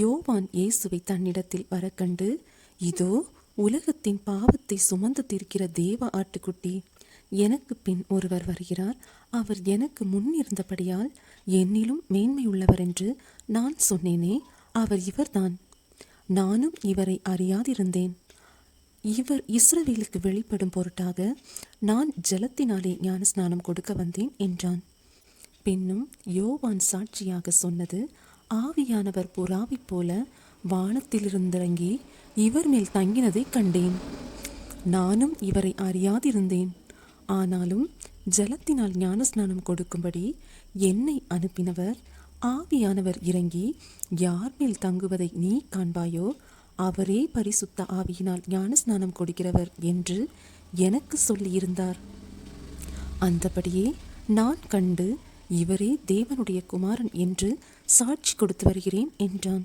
யோவான் இயேசுவை தன்னிடத்தில் வரக்கண்டு, இதோ உலகத்தின் பாவத்தை சுமந்து தீர்க்கிற தேவ ஆட்டுக்குட்டி, எனக்கு பின் ஒருவர் வருகிறார், அவர் எனக்கு முன் இருந்தபடியால் என்னிலும் மேன்மை உள்ளவர் என்று நான் சொன்னேனே, அவர் இவர்தான். நானும் இவரை அறியாதிருந்தேன். இவர் இஸ்ரவேலுக்கு வெளிப்படும் பொருட்டாக நான் ஜலத்தினாலே ஞானஸ்நானம் கொடுக்க வந்தேன் என்றான். பின்னும் யோவான் சாட்சியாக சொன்னது, ஆவியானவர் புறாவைப் போல வானத்திலிருந்திறங்கி இவர் மேல் தங்கினதை கண்டேன். நானும் இவரை அறியாதிருந்தேன். ஆனாலும் ஜலத்தினால் ஞானஸ்நானம் கொடுக்கும்படி என்னை அனுப்பினவர், ஆவியானவர் இறங்கி யார் மேல் தங்குவதை நீ காண்பாயோ அவரே பரிசுத்த ஆவியினால் ஞானஸ்நானம் கொடுக்கிறவர் என்று எனக்கு சொல்லியிருந்தார். அந்தபடியே நான் கண்டு இவரே தேவனுடைய குமாரன் என்று சாட்சி கொடுத்து வருகிறேன் என்றான்.